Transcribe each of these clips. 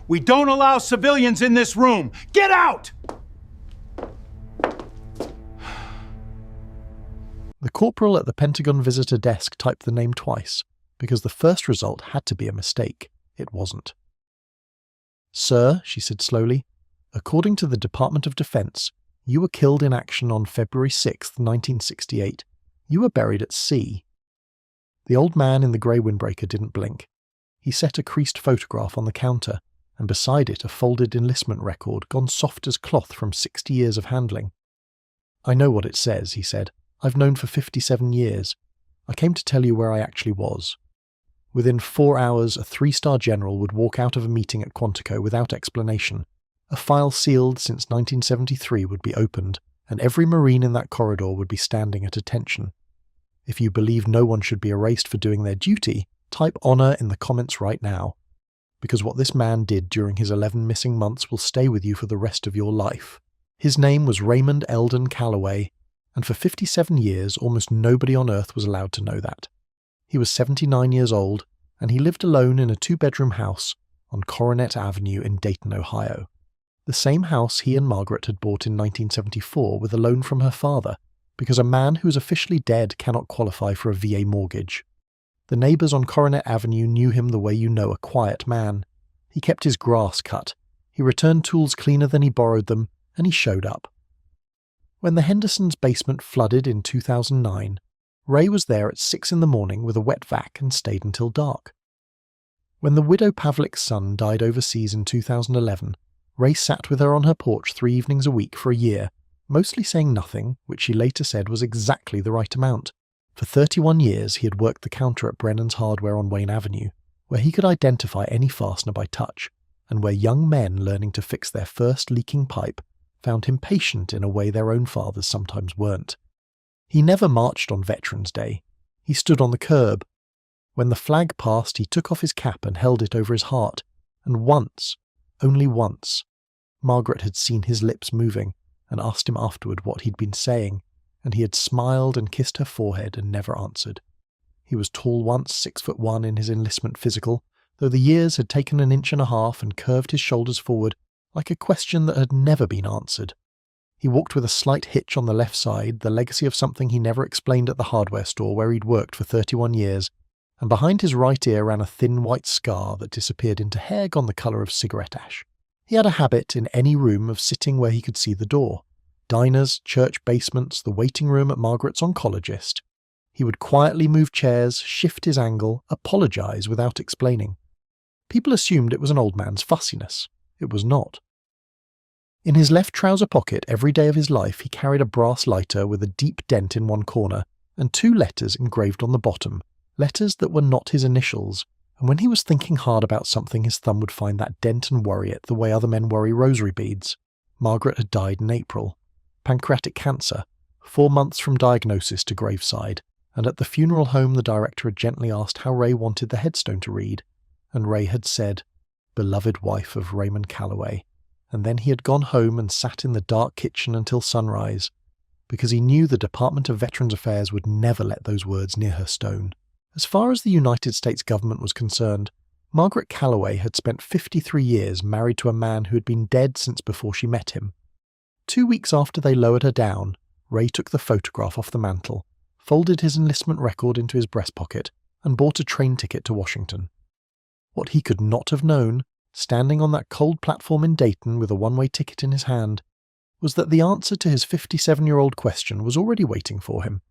We don't allow civilians in this room. Get out! The corporal at the Pentagon visitor desk typed the name twice, because the first result had to be a mistake. It wasn't. "Sir," she said slowly, "according to the Department of Defense, you were killed in action on February 6th, 1968. You were buried at sea." The old man in the grey windbreaker didn't blink. He set a creased photograph on the counter, and beside it a folded enlistment record gone soft as cloth from 60 years of handling. "I know what it says," he said. "I've known for 57 years. I came to tell you where I actually was." Within 4 hours, a 3-star general would walk out of a meeting at Quantico without explanation. A file sealed since 1973 would be opened, and every Marine in that corridor would be standing at attention. If you believe no one should be erased for doing their duty, type honour in the comments right now. Because what this man did during his 11 missing months will stay with you for the rest of your life. His name was Raymond Eldon Calloway, and for 57 years almost nobody on Earth was allowed to know that. He was 79 years old, and he lived alone in a 2-bedroom house on Coronet Avenue in Dayton, Ohio. The same house he and Margaret had bought in 1974 with a loan from her father, because a man who is officially dead cannot qualify for a VA mortgage. The neighbours on Coronet Avenue knew him the way you know a quiet man. He kept his grass cut, he returned tools cleaner than he borrowed them, and he showed up. When the Hendersons' basement flooded in 2009, Ray was there at 6 in the morning with a wet vac and stayed until dark. When the widow Pavlik's son died overseas in 2011, Ray sat with her on her porch 3 evenings a week for a year, mostly saying nothing, which she later said was exactly the right amount. For 31 years he had worked the counter at Brennan's Hardware on Wayne Avenue, where he could identify any fastener by touch, and where young men learning to fix their first leaking pipe found him patient in a way their own fathers sometimes weren't. He never marched on Veterans Day. He stood on the curb. When the flag passed, he took off his cap and held it over his heart, and once, only once, Margaret had seen his lips moving and asked him afterward what he'd been saying, and he had smiled and kissed her forehead and never answered. He was tall once, 6'1" in his enlistment physical, though the years had taken 1.5 inches and curved his shoulders forward like a question that had never been answered. He walked with a slight hitch on the left side, the legacy of something he never explained at the hardware store where he'd worked for 31 years, and behind his right ear ran a thin white scar that disappeared into hair gone the colour of cigarette ash. He had a habit in any room of sitting where he could see the door. Diners, church basements, the waiting room at Margaret's oncologist. He would quietly move chairs, shift his angle, apologise without explaining. People assumed it was an old man's fussiness. It was not. In his left trouser pocket every day of his life he carried a brass lighter with a deep dent in one corner and 2 letters engraved on the bottom, letters that were not his initials, and when he was thinking hard about something his thumb would find that dent and worry it the way other men worry rosary beads. Margaret had died in April. Pancreatic cancer, 4 months from diagnosis to graveside, and at the funeral home the director had gently asked how Ray wanted the headstone to read, and Ray had said, "Beloved wife of Raymond Calloway," and then he had gone home and sat in the dark kitchen until sunrise, because he knew the Department of Veterans Affairs would never let those words near her stone. As far as the United States government was concerned, Margaret Calloway had spent 53 years married to a man who had been dead since before she met him. 2 weeks after they lowered her down, Ray took the photograph off the mantel, folded his enlistment record into his breast pocket, and bought a train ticket to Washington. What he could not have known, standing on that cold platform in Dayton with a one-way ticket in his hand, was that the answer to his 57-year-old question was already waiting for him,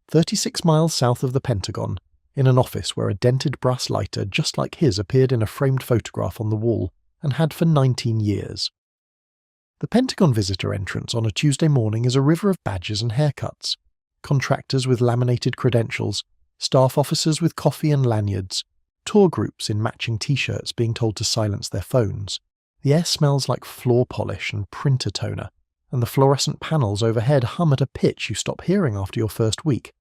36 miles south of the Pentagon, in an office where a dented brass lighter just like his appeared in a framed photograph on the wall, and had for 19 years. The Pentagon visitor entrance on a Tuesday morning is a river of badges and haircuts, contractors with laminated credentials, staff officers with coffee and lanyards, tour groups in matching t-shirts being told to silence their phones. The air smells like floor polish and printer toner, and the fluorescent panels overhead hum at a pitch you stop hearing after your first week.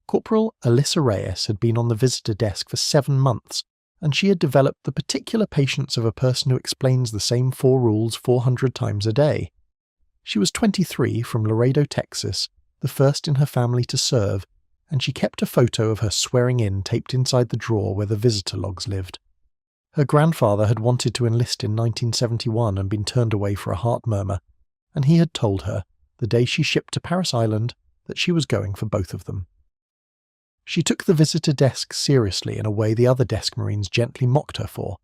Corporal Alyssa Reyes had been on the visitor desk for 7 months, and she had developed the particular patience of a person who explains the same 4 rules 400 times a day. She was 23, from Laredo, Texas, the first in her family to serve, and she kept a photo of her swearing in taped inside the drawer where the visitor logs lived. Her grandfather had wanted to enlist in 1971 and been turned away for a heart murmur, and he had told her, the day she shipped to Paris Island, that she was going for both of them. She took the visitor desk seriously in a way the other desk Marines gently mocked her for,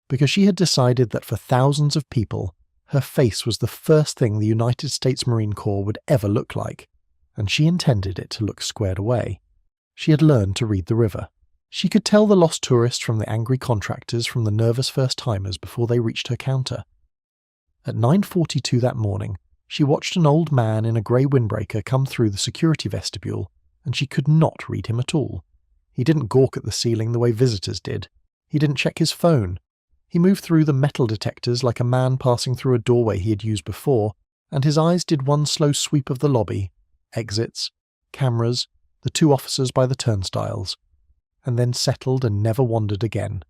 because she had decided that for thousands of people, her face was the first thing the United States Marine Corps would ever look like, and she intended it to look squared away. She had learned to read the river. She could tell the lost tourists from the angry contractors from the nervous first-timers before they reached her counter. At 9:42 that morning, she watched an old man in a grey windbreaker come through the security vestibule, and she could not read him at all. He didn't gawk at the ceiling the way visitors did. He didn't check his phone. He moved through the metal detectors like a man passing through a doorway he had used before, and his eyes did one slow sweep of the lobby, exits, cameras, the two officers by the turnstiles, and then settled and never wandered again.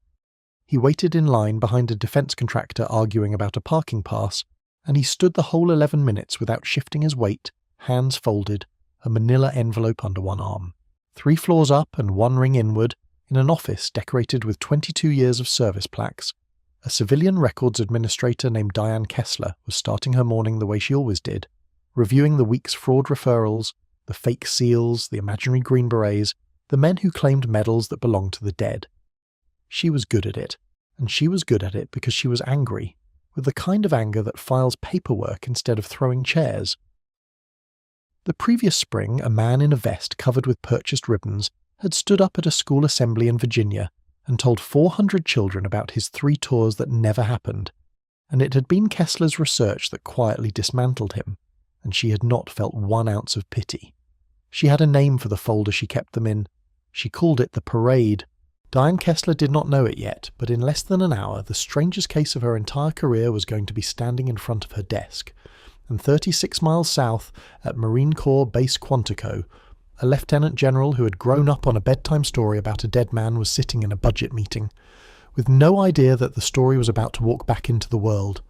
He waited in line behind a defence contractor arguing about a parking pass, and he stood the whole 11 minutes without shifting his weight, hands folded, a manila envelope under one arm. 3 floors up and 1 ring inward, in an office decorated with 22 years of service plaques, a civilian records administrator named Diane Kessler was starting her morning the way she always did, reviewing the week's fraud referrals, the fake SEALs, the imaginary Green Berets, the men who claimed medals that belonged to the dead. She was good at it, and she was good at it because she was angry, with the kind of anger that files paperwork instead of throwing chairs. The previous spring, a man in a vest covered with purchased ribbons had stood up at a school assembly in Virginia and told 400 children about his 3 tours that never happened, and it had been Kessler's research that quietly dismantled him, and she had not felt 1 ounce of pity. She had a name for the folder she kept them in. She called it the Parade. Diane Kessler did not know it yet, but in less than an hour the strangest case of her entire career was going to be standing in front of her desk, and 36 miles south at Marine Corps Base Quantico, a lieutenant general who had grown up on a bedtime story about a dead man was sitting in a budget meeting, with no idea that the story was about to walk back into the world.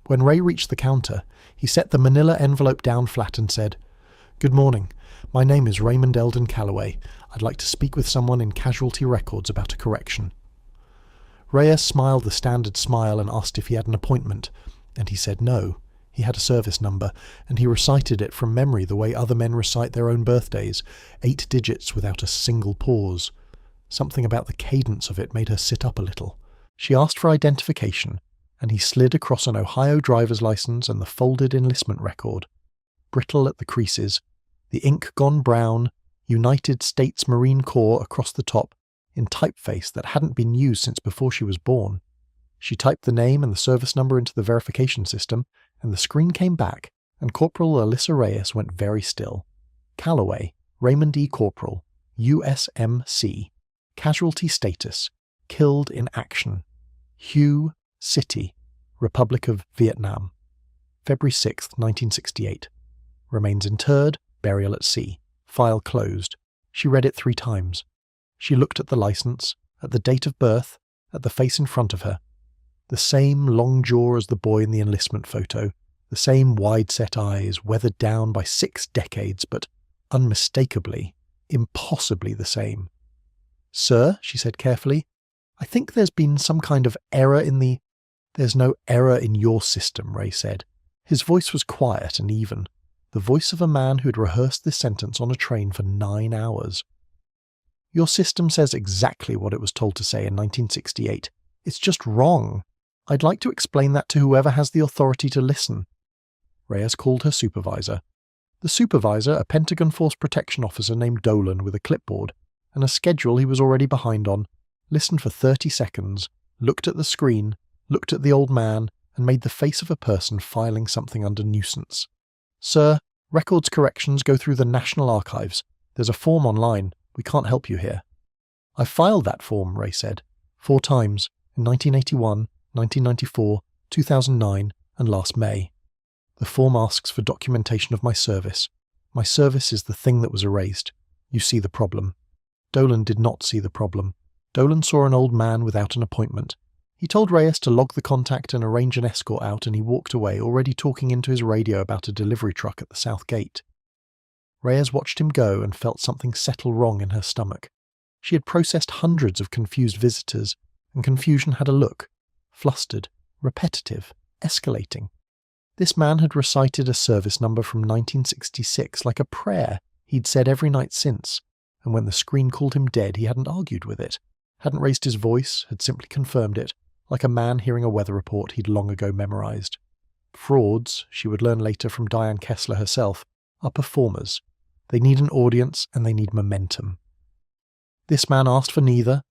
When Ray reached the counter, he set the manila envelope down flat and said, "Good morning. My name is Raymond Eldon Calloway. I'd like to speak with someone in Casualty Records about a correction." Reyes smiled the standard smile and asked if he had an appointment, and he said no. He had a service number, and he recited it from memory the way other men recite their own birthdays, 8 digits without a single pause. Something about the cadence of it made her sit up a little. She asked for identification, and he slid across an Ohio driver's license and the folded enlistment record. Brittle at the creases, the ink gone brown, United States Marine Corps across the top, in typeface that hadn't been used since before she was born. She typed the name and the service number into the verification system, and the screen came back, and Corporal Alyssa Reyes went very still. Calloway, Raymond E. Corporal, USMC, casualty status, killed in action, HUE CITY, Republic of Vietnam, February 6, 1968. Remains interred, burial at sea. File closed. She read it 3 times. She looked at the license, at the date of birth, at the face in front of her. The same long jaw as the boy in the enlistment photo, the same wide-set eyes, weathered down by 6 decades, but unmistakably, impossibly the same. "Sir," she said carefully, "I think there's been some kind of error in the—" "There's no error in your system," Ray said. His voice was quiet and even, the voice of a man who had rehearsed this sentence on a train for 9 hours. "Your system says exactly what it was told to say in 1968. It's just wrong. I'd like to explain that to whoever has the authority to listen." Reyes called her supervisor. The supervisor, a Pentagon Force Protection officer named Dolan with a clipboard, and a schedule he was already behind on, listened for 30 seconds, looked at the screen, looked at the old man, and made the face of a person filing something under nuisance. "Sir, records corrections go through the National Archives. There's a form online. We can't help you here." "I filed that form," Ray said, 4 times, in 1981, 1994, 2009, and last May. "The form asks for documentation of my service. My service is the thing that was erased. You see the problem." Dolan did not see the problem. Dolan saw an old man without an appointment. He told Reyes to log the contact and arrange an escort out, and he walked away, already talking into his radio about a delivery truck at the south gate. Reyes watched him go and felt something settle wrong in her stomach. She had processed hundreds of confused visitors, and confusion had a look. Flustered, repetitive, escalating. This man had recited a service number from 1966 like a prayer he'd said every night since, and when the screen called him dead he hadn't argued with it, hadn't raised his voice, had simply confirmed it, like a man hearing a weather report he'd long ago memorized. Frauds, she would learn later from Diane Kessler herself, are performers. They need an audience and they need momentum. This man asked for neither.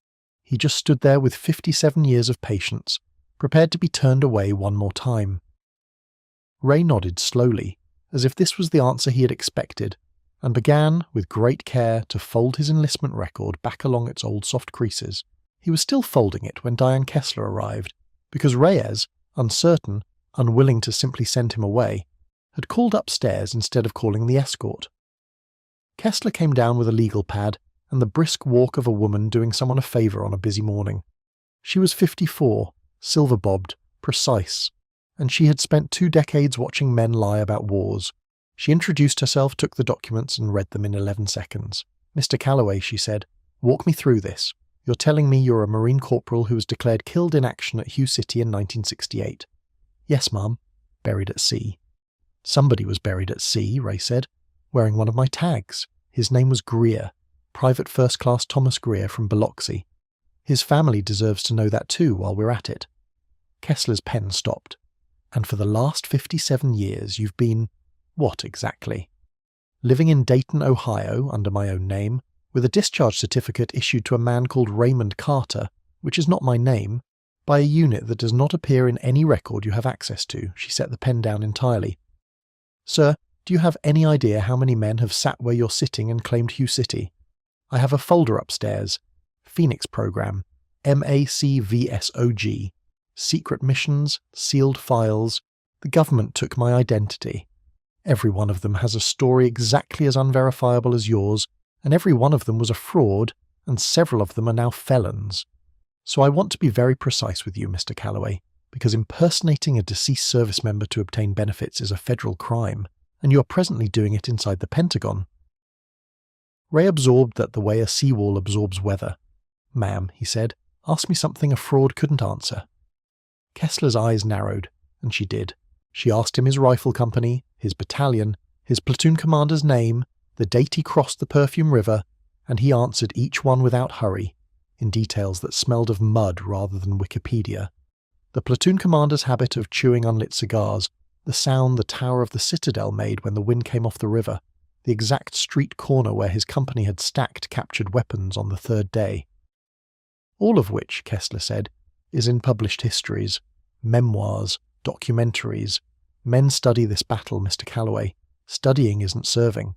He just stood there with 57 years of patience, prepared to be turned away one more time. Ray nodded slowly, as if this was the answer he had expected, and began, with great care, to fold his enlistment record back along its old soft creases. He was still folding it when Diane Kessler arrived, because Reyes, uncertain, unwilling to simply send him away, had called upstairs instead of calling the escort. Kessler came down with a legal pad and the brisk walk of a woman doing someone a favour on a busy morning. She was 54, silver-bobbed, precise, and she had spent 2 decades watching men lie about wars. She introduced herself, took the documents, and read them in 11 seconds. "Mr. Calloway," she said, "walk me through this. You're telling me you're a Marine corporal who was declared killed in action at HUE CITY in 1968. "Yes, ma'am. Buried at sea." "Somebody was buried at sea," Ray said, "wearing one of my tags. His name was Greer, Private First Class Thomas Greer from Biloxi. His family deserves to know that too while we're at it." Kessler's pen stopped. "And for the last 57 years you've been, what exactly?" "Living in Dayton, Ohio, under my own name, with a discharge certificate issued to a man called Raymond Carter, which is not my name, by a unit that does not appear in any record you have access to." She set the pen down entirely. "Sir, do you have any idea how many men have sat where you're sitting and claimed HUE City? I have a folder upstairs. Phoenix Program. MACVSOG. Secret missions, sealed files. The government took my identity. Every one of them has a story exactly as unverifiable as yours, and every one of them was a fraud, and several of them are now felons. So I want to be very precise with you, Mr. Calloway, because impersonating a deceased service member to obtain benefits is a federal crime, and you are presently doing it inside the Pentagon." Ray absorbed that the way a seawall absorbs weather. "Ma'am," he said, "ask me something a fraud couldn't answer." Kessler's eyes narrowed, and she did. She asked him his rifle company, his battalion, his platoon commander's name, the date he crossed the Perfume River, and he answered each one without hurry, in details that smelled of mud rather than Wikipedia. The platoon commander's habit of chewing unlit cigars, the sound the tower of the citadel made when the wind came off the river, the exact street corner where his company had stacked captured weapons on the 3rd day. All of which, Kessler said, is in published histories, memoirs, documentaries. Men study this battle, Mr. Calloway. Studying isn't serving.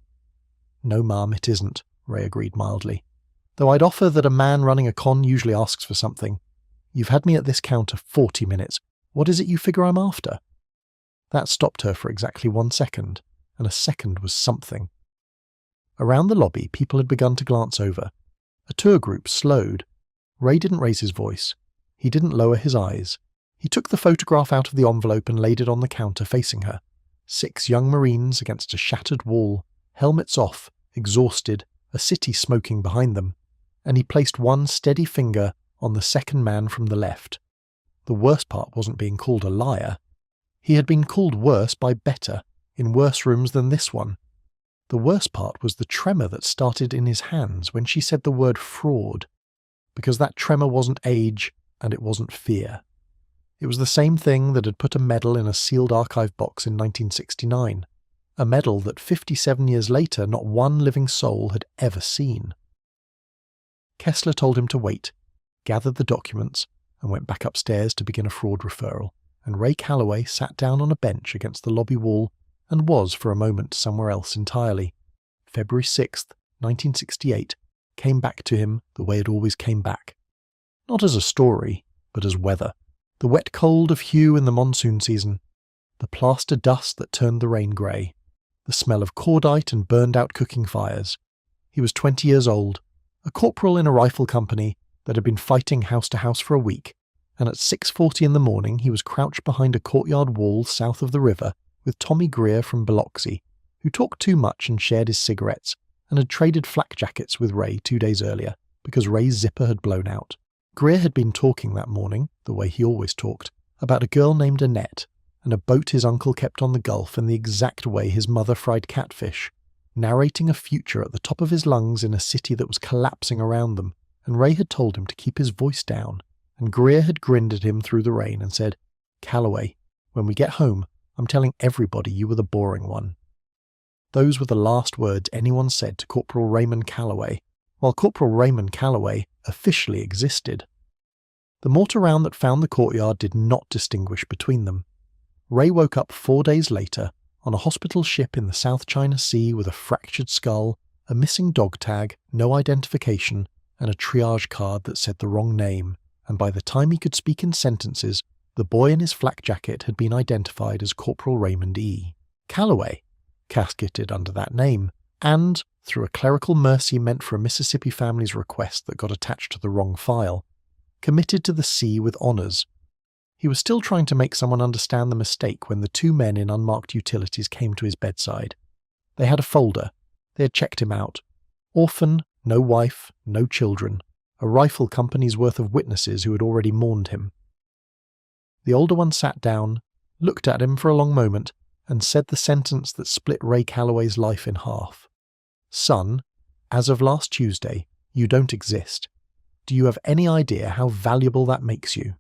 "No, ma'am, it isn't," Ray agreed mildly. "Though I'd offer that a man running a con usually asks for something. You've had me at this counter 40 minutes. What is it you figure I'm after?" That stopped her for exactly 1 second, and a second was something. Around the lobby, people had begun to glance over. A tour group slowed. Ray didn't raise his voice. He didn't lower his eyes. He took the photograph out of the envelope and laid it on the counter facing her. 6 young Marines against a shattered wall, helmets off, exhausted, a city smoking behind them, and he placed one steady finger on the second man from the left. The worst part wasn't being called a liar. He had been called worse by better, in worse rooms than this one. The worst part was the tremor that started in his hands when she said the word fraud, because that tremor wasn't age and it wasn't fear. It was the same thing that had put a medal in a sealed archive box in 1969, a medal that 57 years later not one living soul had ever seen. Kessler told him to wait, gathered the documents, and went back upstairs to begin a fraud referral, and Ray Calloway sat down on a bench against the lobby wall and was for a moment somewhere else entirely. February 6th, 1968, came back to him the way it always came back. Not as a story, but as weather. The wet cold of HUE in the monsoon season. The plaster dust that turned the rain grey. The smell of cordite and burned-out cooking fires. He was 20 years old, a corporal in a rifle company that had been fighting house to house for a week, and at 6:40 in the morning he was crouched behind a courtyard wall south of the river with Tommy Greer from Biloxi, who talked too much and shared his cigarettes, and had traded flak jackets with Ray 2 days earlier, because Ray's zipper had blown out. Greer had been talking that morning, the way he always talked, about a girl named Annette and a boat his uncle kept on the Gulf and the exact way his mother fried catfish, narrating a future at the top of his lungs in a city that was collapsing around them, and Ray had told him to keep his voice down, and Greer had grinned at him through the rain and said, "Calloway, when we get home, I'm telling everybody you were the boring one." Those were the last words anyone said to Corporal Raymond Calloway, while Corporal Raymond Calloway officially existed. The mortar round that found the courtyard did not distinguish between them. Ray woke up 4 days later on a hospital ship in the South China Sea with a fractured skull, a missing dog tag, no identification, and a triage card that said the wrong name, and by the time he could speak in sentences, the boy in his flak jacket had been identified as Corporal Raymond E. Calloway, casketed under that name, and, through a clerical mercy meant for a Mississippi family's request that got attached to the wrong file, committed to the sea with honours. He was still trying to make someone understand the mistake when the two men in unmarked utilities came to his bedside. They had a folder. They had checked him out. Orphan, no wife, no children. A rifle company's worth of witnesses who had already mourned him. The older one sat down, looked at him for a long moment, and said the sentence that split Ray Calloway's life in half. "Son, as of last Tuesday, you don't exist. Do you have any idea how valuable that makes you?"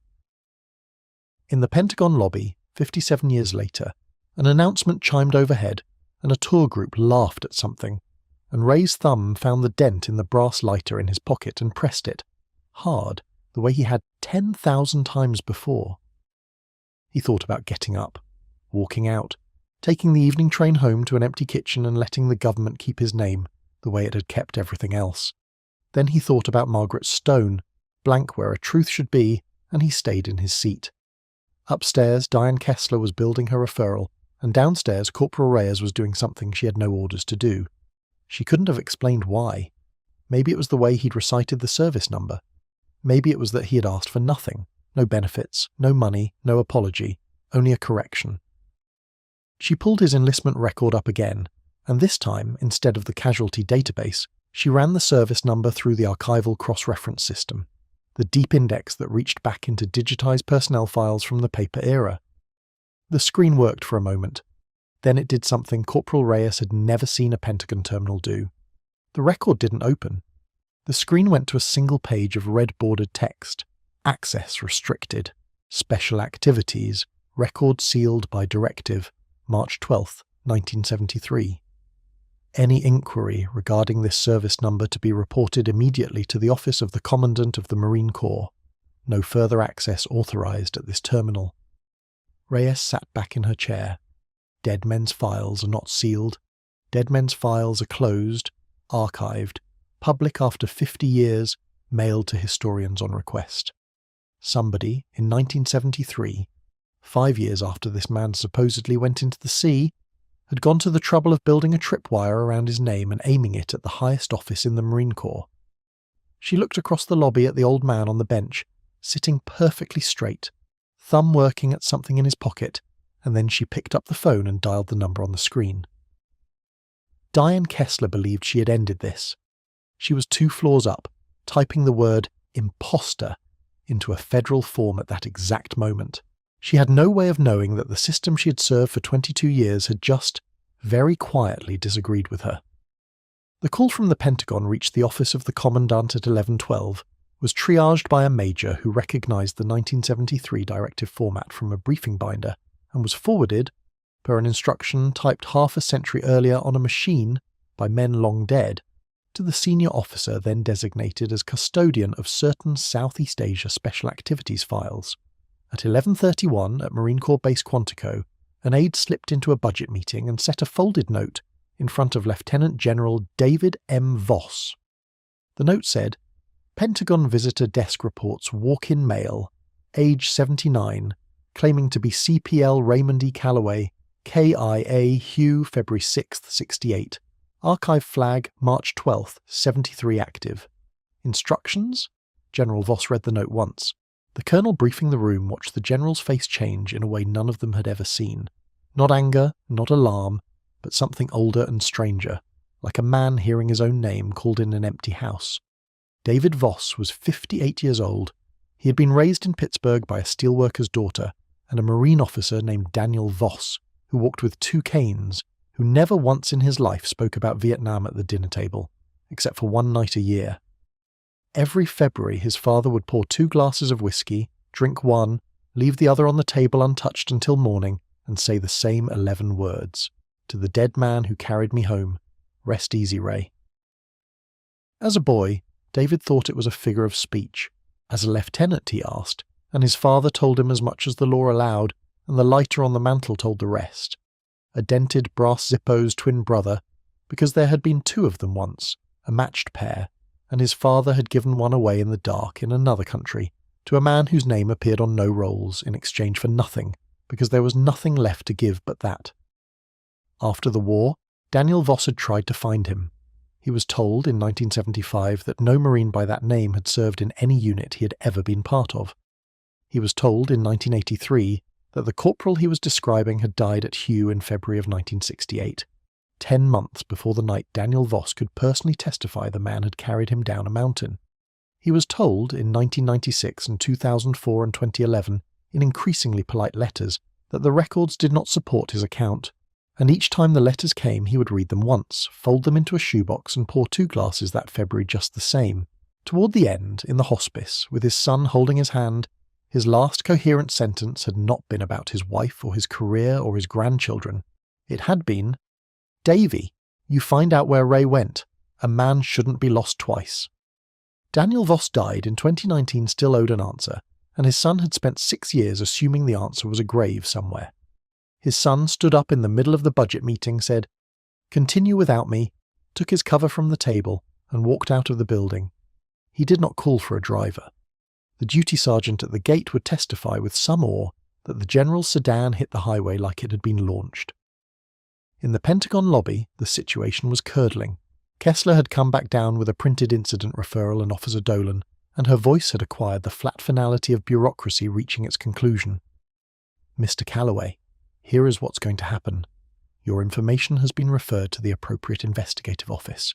In the Pentagon lobby, 57 years later, an announcement chimed overhead, and a tour group laughed at something, and Ray's thumb found the dent in the brass lighter in his pocket and pressed it, hard, the way he had 10,000 times before. He thought about getting up, walking out, taking the evening train home to an empty kitchen and letting the government keep his name, the way it had kept everything else. Then he thought about Margaret Stone, blank where a truth should be, and he stayed in his seat. Upstairs, Diane Kessler was building her referral, and downstairs Corporal Reyes was doing something she had no orders to do. She couldn't have explained why. Maybe it was the way he'd recited the service number. Maybe it was that he had asked for nothing. No benefits, no money, no apology, only a correction. She pulled his enlistment record up again, and this time, instead of the casualty database, she ran the service number through the archival cross-reference system, the deep index that reached back into digitized personnel files from the paper era. The screen worked for a moment. Then it did something Corporal Reyes had never seen a Pentagon terminal do. The record didn't open. The screen went to a single page of red-bordered text. Access restricted. Special activities. Record sealed by directive. March 12, 1973. Any inquiry regarding this service number to be reported immediately to the office of the Commandant of the Marine Corps. No further access authorized at this terminal. Reyes sat back in her chair. Dead men's files are not sealed. Dead men's files are closed, archived, public after 50 years, mailed to historians on request. Somebody, in 1973, 5 years after this man supposedly went into the sea, had gone to the trouble of building a tripwire around his name and aiming it at the highest office in the Marine Corps. She looked across the lobby at the old man on the bench, sitting perfectly straight, thumb working at something in his pocket, and then she picked up the phone and dialed the number on the screen. Diane Kessler believed she had ended this. She was 2 floors up, typing the word imposter into a federal form at that exact moment. She had no way of knowing that the system she had served for 22 years had just, very quietly, disagreed with her. The call from the Pentagon reached the office of the Commandant at 11:12, was triaged by a major who recognized the 1973 directive format from a briefing binder, and was forwarded, per an instruction typed half a century earlier on a machine by men long dead, to the senior officer then designated as custodian of certain Southeast Asia Special Activities files. At 11:31 at Marine Corps Base Quantico, an aide slipped into a budget meeting and set a folded note in front of Lieutenant General David M. Voss. The note said, "Pentagon visitor desk reports walk-in mail, age 79, claiming to be CPL Raymond E. Calloway, KIA HUE February 6, 68. Archive flag March 12, 73 active. Instructions?" General Voss read the note once. The colonel briefing the room watched the general's face change in a way none of them had ever seen. Not anger, not alarm, but something older and stranger, like a man hearing his own name called in an empty house. David Voss was 58 years old, He had been raised in Pittsburgh by a steelworker's daughter and a Marine officer named Daniel Voss, who walked with 2 canes, who never once in his life spoke about Vietnam at the dinner table, except for one night a year. Every February his father would pour 2 glasses of whiskey, drink one, leave the other on the table untouched until morning, and say the same 11 words. To the dead man who carried me home, rest easy, Ray. As a boy, David thought it was a figure of speech. As a lieutenant, he asked, and his father told him as much as the law allowed, and the lighter on the mantel told the rest. A dented brass Zippo's twin brother, because there had been 2 of them once, a matched pair, and his father had given one away in the dark in another country, to a man whose name appeared on no rolls in exchange for nothing, because there was nothing left to give but that. After the war, Daniel Voss had tried to find him. He was told in 1975 that no Marine by that name had served in any unit he had ever been part of. He was told in 1983 that the corporal he was describing had died at HUE in February of 1968, 10 months before the night Daniel Voss could personally testify the man had carried him down a mountain. He was told in 1996 and 2004 and 2011 in increasingly polite letters that the records did not support his account, and each time the letters came he would read them once, fold them into a shoebox and pour 2 glasses that February just the same. Toward the end, in the hospice, with his son holding his hand, his last coherent sentence had not been about his wife or his career or his grandchildren. It had been, "Davy, you find out where Ray went. A man shouldn't be lost twice." Daniel Voss died in 2019 still owed an answer, and his son had spent 6 years assuming the answer was a grave somewhere. His son stood up in the middle of the budget meeting, said, "Continue without me," took his cover from the table, and walked out of the building. He did not call for a driver. The duty sergeant at the gate would testify with some awe that the general's sedan hit the highway like it had been launched. In the Pentagon lobby, the situation was curdling. Kessler had come back down with a printed incident referral and Officer Dolan, and her voice had acquired the flat finality of bureaucracy reaching its conclusion. "Mr. Calloway, here is what's going to happen. Your information has been referred to the appropriate investigative office.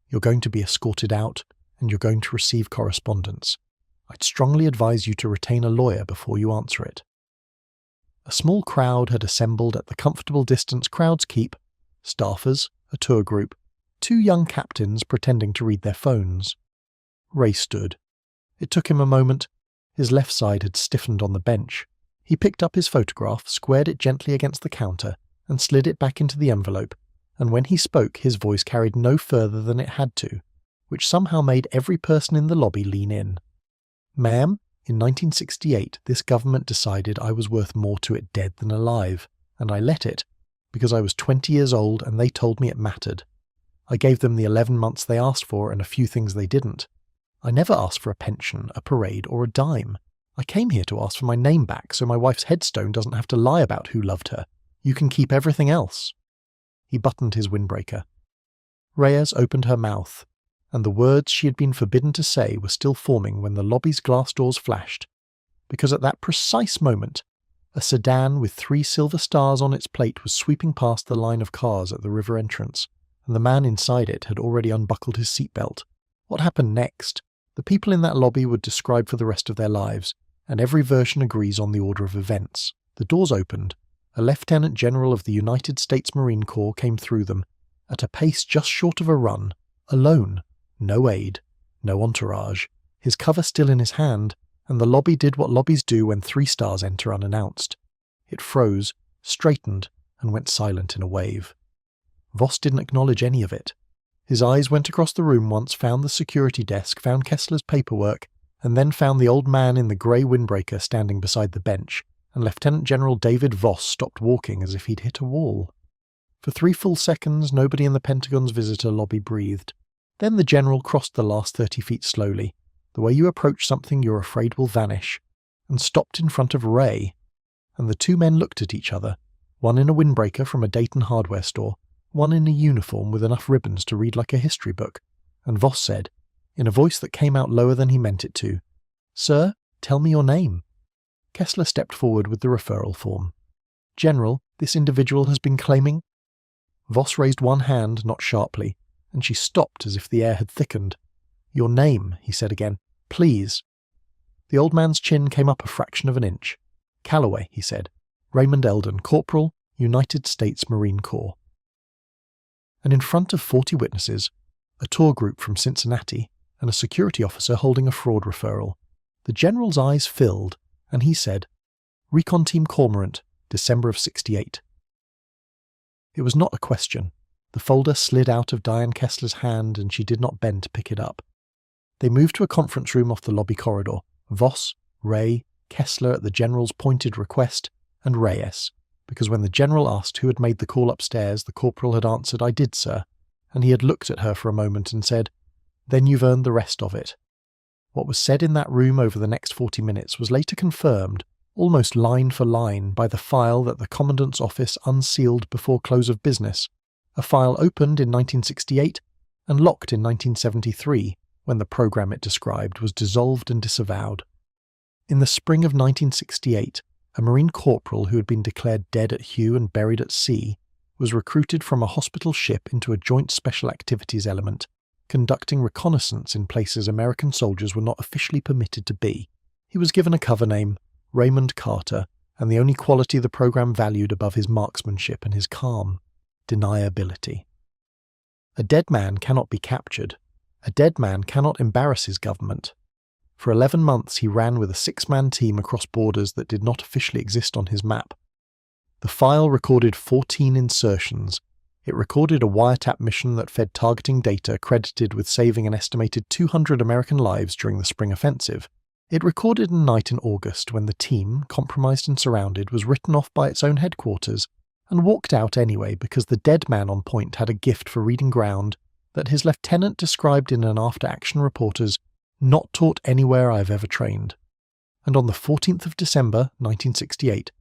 You're going to be escorted out, and you're going to receive correspondence. I'd strongly advise you to retain a lawyer before you answer it." A small crowd had assembled at the comfortable distance crowds keep, staffers, a tour group, 2 young captains pretending to read their phones. Ray stood. It took him a moment. His left side had stiffened on the bench. He picked up his photograph, squared it gently against the counter, and slid it back into the envelope, and when he spoke his voice carried no further than it had to, which somehow made every person in the lobby lean in. "Ma'am, in 1968 this government decided I was worth more to it dead than alive, and I let it, because I was 20 years old and they told me it mattered. I gave them the 11 months they asked for and a few things they didn't. I never asked for a pension, a parade, or a dime. I came here to ask for my name back so my wife's headstone doesn't have to lie about who loved her. You can keep everything else." He buttoned his windbreaker. Reyes opened her mouth, and the words she had been forbidden to say were still forming when the lobby's glass doors flashed, because at that precise moment, a sedan with 3 silver stars on its plate was sweeping past the line of cars at the river entrance, and the man inside it had already unbuckled his seatbelt. What happened next? The people in that lobby would describe for the rest of their lives, and every version agrees on the order of events. The doors opened. A Lieutenant General of the United States Marine Corps came through them, at a pace just short of a run, alone, no aid, no entourage, his cover still in his hand, and the lobby did what lobbies do when 3 stars enter unannounced. It froze, straightened, and went silent in a wave. Voss didn't acknowledge any of it. His eyes went across the room once, found the security desk, found Kessler's paperwork, and then found the old man in the grey windbreaker standing beside the bench, and Lieutenant General David Voss stopped walking as if he'd hit a wall. For 3 full seconds, nobody in the Pentagon's visitor lobby breathed. Then the general crossed the last 30 feet slowly, the way you approach something you're afraid will vanish, and stopped in front of Ray. And the 2 men looked at each other, one in a windbreaker from a Dayton hardware store, one in a uniform with enough ribbons to read like a history book, and Voss said, in a voice that came out lower than he meant it to, "Sir, tell me your name." Kessler stepped forward with the referral form. "General, this individual has been claiming—" Voss raised one hand, not sharply, and she stopped as if the air had thickened. "Your name," he said again. "Please." The old man's chin came up a fraction of an inch. "Calloway," he said. "Raymond Eldon, Corporal, United States Marine Corps." And in front of 40 witnesses, a tour group from Cincinnati, and a security officer holding a fraud referral, the general's eyes filled, and he said, "Recon Team Cormorant, December of '68. It was not a question. The folder slid out of Diane Kessler's hand, and she did not bend to pick it up. They moved to a conference room off the lobby corridor. Voss, Ray, Kessler at the general's pointed request, and Reyes, because when the general asked who had made the call upstairs, the corporal had answered, "I did, sir," and he had looked at her for a moment and said, "Then you've earned the rest of it." What was said in that room over the next 40 minutes was later confirmed, almost line for line, by the file that the Commandant's office unsealed before close of business, a file opened in 1968 and locked in 1973, when the program it described was dissolved and disavowed. In the spring of 1968, a Marine corporal who had been declared dead at HUE and buried at sea was recruited from a hospital ship into a joint special activities element, conducting reconnaissance in places American soldiers were not officially permitted to be. He was given a cover name, Raymond Carter, and the only quality the program valued above his marksmanship and his calm, deniability. A dead man cannot be captured. A dead man cannot embarrass his government. For 11 months he ran with a 6-man team across borders that did not officially exist on his map. The file recorded 14 insertions. It recorded a wiretap mission that fed targeting data credited with saving an estimated 200 American lives during the spring offensive. It recorded a night in August when the team, compromised and surrounded, was written off by its own headquarters and walked out anyway because the dead man on point had a gift for reading ground that his lieutenant described in an after-action report as "not taught anywhere I've ever trained." And on the 14th of December, 1968,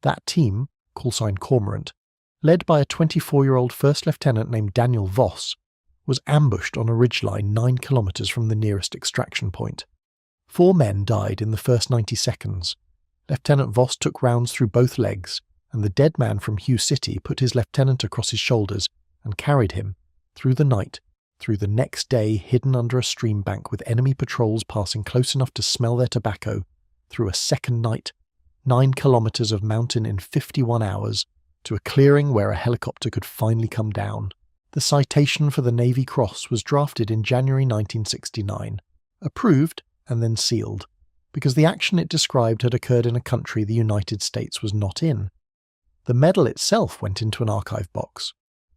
that team, callsign Cormorant, led by a 24-year-old first lieutenant named Daniel Voss, was ambushed on a ridgeline 9 kilometers from the nearest extraction point. 4 men died in the first 90 seconds. Lieutenant Voss took rounds through both legs, and the dead man from HUE City put his lieutenant across his shoulders and carried him, through the night, through the next day hidden under a stream bank with enemy patrols passing close enough to smell their tobacco, through a second night, 9 kilometers of mountain in 51 hours, to a clearing where a helicopter could finally come down. The citation for the Navy Cross was drafted in January 1969, approved and then sealed, because the action it described had occurred in a country the United States was not in. The medal itself went into an archive box.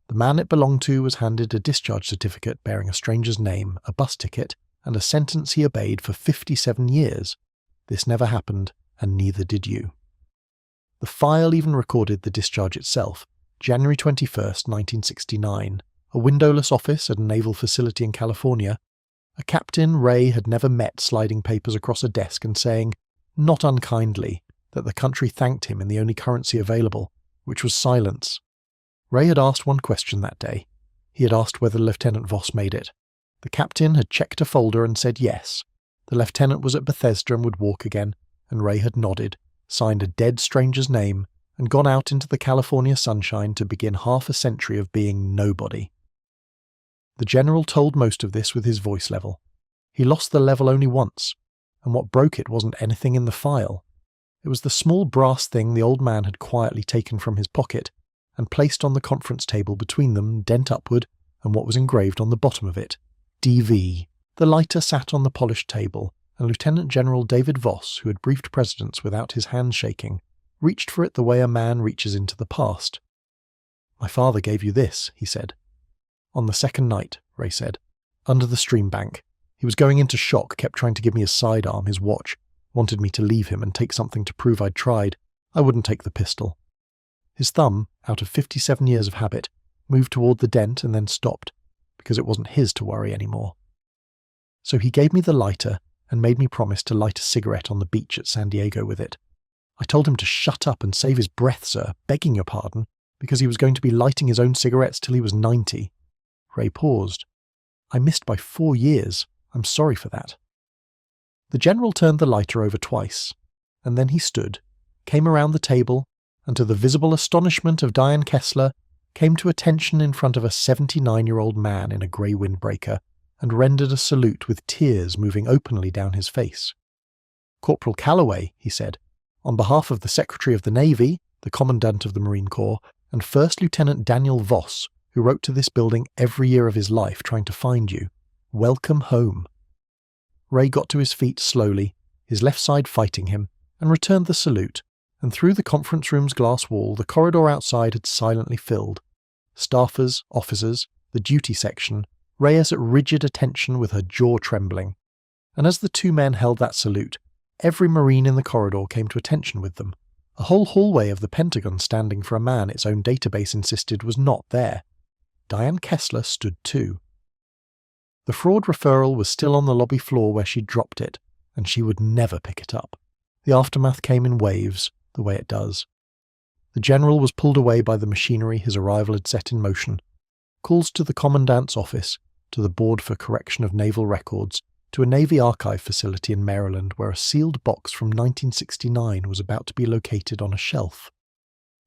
The man it belonged to was handed a discharge certificate bearing a stranger's name, a bus ticket, and a sentence he obeyed for 57 years. This never happened, and neither did you. The file even recorded the discharge itself, January 21st, 1969, a windowless office at a naval facility in California. A captain Ray had never met sliding papers across a desk and saying, not unkindly, that the country thanked him in the only currency available, which was silence. Ray had asked one question that day. He had asked whether Lieutenant Voss made it. The captain had checked a folder and said yes. The lieutenant was at Bethesda and would walk again, and Ray had nodded, signed a dead stranger's name, and gone out into the California sunshine to begin half a century of being nobody. The general told most of this with his voice level. He lost the level only once, and what broke it wasn't anything in the file. It was the small brass thing the old man had quietly taken from his pocket and placed on the conference table between them, dent upward, and what was engraved on the bottom of it, DV. The lighter sat on the polished table, and Lieutenant General David Voss, who had briefed presidents without his hand shaking, reached for it the way a man reaches into the past. "My father gave you this," he said. "On the second night," Ray said, "under the stream bank. He was going into shock, kept trying to give me his sidearm, his watch, wanted me to leave him and take something to prove I'd tried. I wouldn't take the pistol." His thumb, out of 57 years of habit, moved toward the dent and then stopped, because it wasn't his to worry anymore. So he gave me the lighter and made me promise to light a cigarette on the beach at San Diego with it. I told him to shut up and save his breath, sir, begging your pardon, because he was going to be lighting his own cigarettes till he was 90. Ray paused. "I missed by 4 years. I'm sorry for that." The general turned the lighter over twice, and then he stood, came around the table, and to the visible astonishment of Diane Kessler, came to attention in front of a 79-year-old man in a grey windbreaker, and rendered a salute with tears moving openly down his face. "Corporal Calloway," he said, "on behalf of the Secretary of the Navy, the Commandant of the Marine Corps, and First Lieutenant Daniel Voss, who wrote to this building every year of his life trying to find you. Welcome home." Ray got to his feet slowly, his left side fighting him, and returned the salute, and through the conference room's glass wall the corridor outside had silently filled. Staffers, officers, the duty section, Reyes at rigid attention with her jaw trembling. And as the two men held that salute, every Marine in the corridor came to attention with them. A whole hallway of the Pentagon standing for a man its own database insisted was not there. Diane Kessler stood too. The fraud referral was still on the lobby floor where she'd dropped it, and she would never pick it up. The aftermath came in waves, the way it does. The general was pulled away by the machinery his arrival had set in motion. Calls to the commandant's office, to the Board for Correction of Naval Records, to a Navy archive facility in Maryland where a sealed box from 1969 was about to be located on a shelf.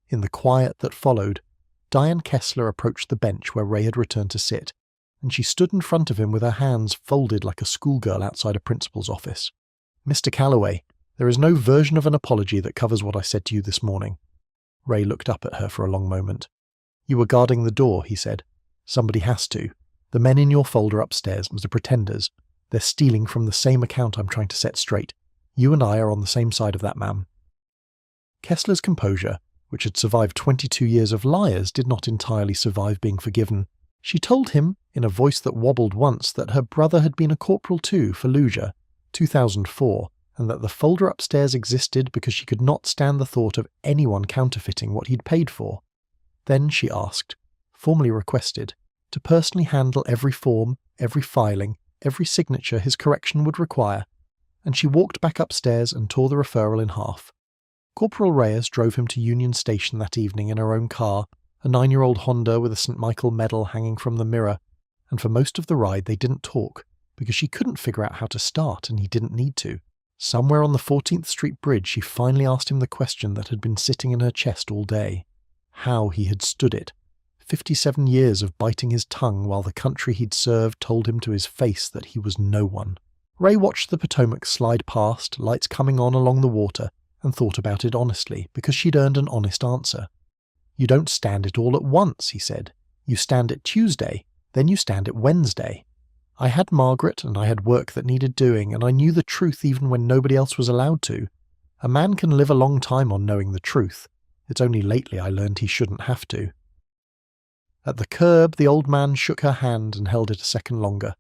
In the quiet that followed, Diane Kessler approached the bench where Ray had returned to sit, and she stood in front of him with her hands folded like a schoolgirl outside a principal's office. "Mr. Calloway, there is no version of an apology that covers what I said to you this morning." Ray looked up at her for a long moment. "You were guarding the door," he said. "Somebody has to. The men in your folder upstairs, the pretenders. They're stealing from the same account I'm trying to set straight. You and I are on the same side of that, ma'am." Kessler's composure, which had survived 22 years of liars, did not entirely survive being forgiven. She told him, in a voice that wobbled once, that her brother had been a corporal too, Fallujah, 2004, and that the folder upstairs existed because she could not stand the thought of anyone counterfeiting what he'd paid for. Then she asked, formally requested, to personally handle every form, every filing, every signature his correction would require, and she walked back upstairs and tore the referral in half. Corporal Reyes drove him to Union Station that evening in her own car, a 9-year-old Honda with a St. Michael medal hanging from the mirror, and for most of the ride they didn't talk, because she couldn't figure out how to start and he didn't need to. Somewhere on the 14th Street Bridge she finally asked him the question that had been sitting in her chest all day. How he had stood it. 57 years of biting his tongue while the country he'd served told him to his face that he was no one. Ray watched the Potomac slide past, lights coming on along the water, and thought about it honestly, because she'd earned an honest answer. "You don't stand it all at once," he said. "You stand it Tuesday, then you stand it Wednesday. I had Margaret, and I had work that needed doing, and I knew the truth even when nobody else was allowed to. A man can live a long time on knowing the truth. It's only lately I learned he shouldn't have to." At the curb, the old man shook her hand and held it a second longer.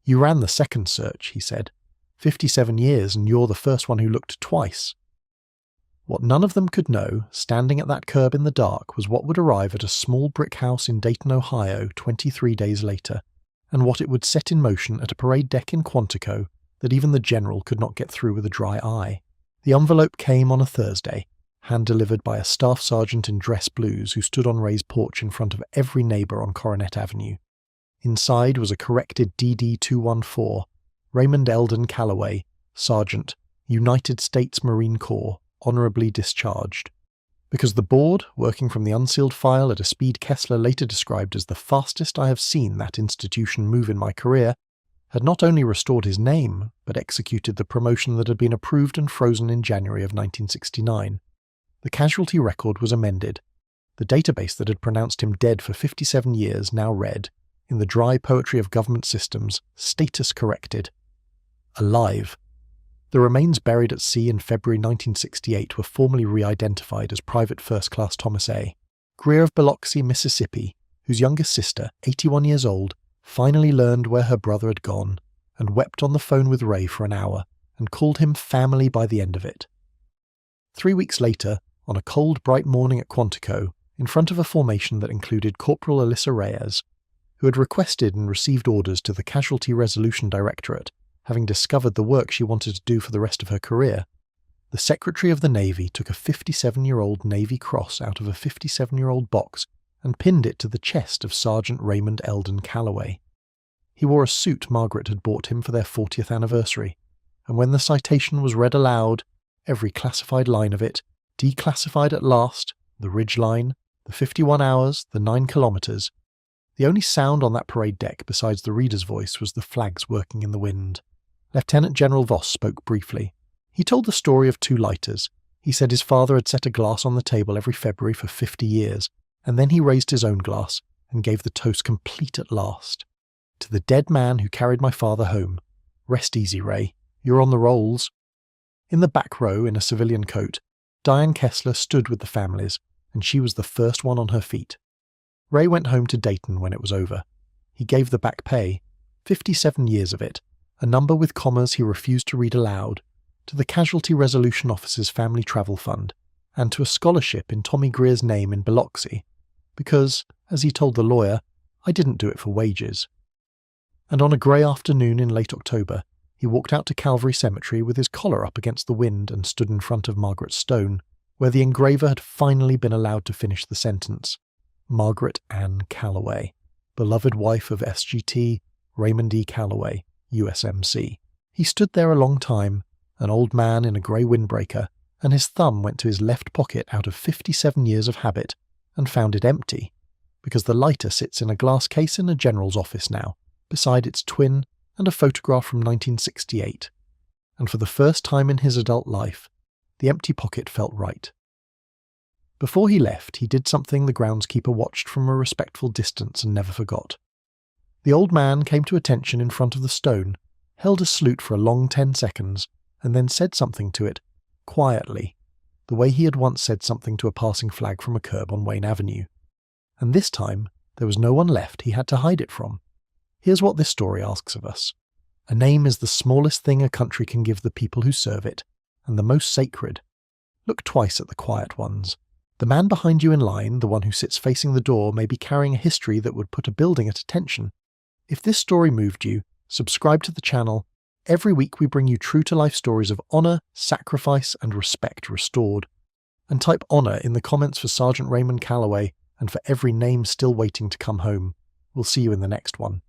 "You ran the second search," he said. 57 years, and you're the first one who looked twice." What none of them could know, standing at that curb in the dark, was what would arrive at a small brick house in Dayton, Ohio, 23 days later, and what it would set in motion at a parade deck in Quantico that even the general could not get through with a dry eye. The envelope came on a Thursday, hand-delivered by a staff sergeant in dress blues who stood on Ray's porch in front of every neighbour on Coronet Avenue. Inside was a corrected DD-214, Raymond Eldon Calloway, Sergeant, United States Marine Corps, honourably discharged. Because the board, working from the unsealed file at a speed Kessler later described as the fastest I have seen that institution move in my career, had not only restored his name, but executed the promotion that had been approved and frozen in January of 1969. The casualty record was amended. The database that had pronounced him dead for 57 years now read, in the dry poetry of government systems, status corrected. Alive. The remains buried at sea in February 1968 were formally re-identified as Private First Class Thomas A. Greer of Biloxi, Mississippi, whose youngest sister, 81 years old, finally learned where her brother had gone and wept on the phone with Ray for an hour and called him family by the end of it. 3 weeks later, on a cold, bright morning at Quantico, in front of a formation that included Corporal Alyssa Reyes, who had requested and received orders to the Casualty Resolution Directorate, having discovered the work she wanted to do for the rest of her career, the Secretary of the Navy took a 57-year-old Navy Cross out of a 57-year-old box and pinned it to the chest of Sergeant Raymond Eldon Calloway. He wore a suit Margaret had bought him for their 40th anniversary, and when the citation was read aloud, every classified line of it, declassified at last, the ridge line, the 51 hours, the 9 kilometres, the only sound on that parade deck besides the reader's voice was the flags working in the wind. Lieutenant General Voss spoke briefly. He told the story of 2 lighters. He said his father had set a glass on the table every February for 50 years, and then he raised his own glass and gave the toast complete at last. To the dead man who carried my father home. Rest easy, Ray. You're on the rolls. In the back row, in a civilian coat, Diane Kessler stood with the families, and she was the first one on her feet. Ray went home to Dayton when it was over. He gave the back pay, 57 years of it, a number with commas he refused to read aloud, to the Casualty Resolution Office's Family Travel Fund, and to a scholarship in Tommy Greer's name in Biloxi, because, as he told the lawyer, I didn't do it for wages. And on a grey afternoon in late October, he walked out to Calvary Cemetery with his collar up against the wind and stood in front of Margaret's stone, where the engraver had finally been allowed to finish the sentence. Margaret Ann Calloway, beloved wife of SGT Raymond E. Calloway, USMC. He stood there a long time, an old man in a grey windbreaker, and his thumb went to his left pocket out of 57 years of habit, and found it empty, because the lighter sits in a glass case in a general's office now, beside its twin and a photograph from 1968. And for the first time in his adult life, the empty pocket felt right. Before he left, he did something the groundskeeper watched from a respectful distance and never forgot. The old man came to attention in front of the stone, held a salute for a long 10 seconds, and then said something to it, quietly, the way he had once said something to a passing flag from a curb on Wayne Avenue. And this time, there was no one left he had to hide it from. Here's what this story asks of us. A name is the smallest thing a country can give the people who serve it, and the most sacred. Look twice at the quiet ones. The man behind you in line, the one who sits facing the door, may be carrying a history that would put a building at attention. If this story moved you, subscribe to the channel. Every week we bring you true-to-life stories of honour, sacrifice and respect restored. And type honour in the comments for Sergeant Raymond Calloway and for every name still waiting to come home. We'll see you in the next one.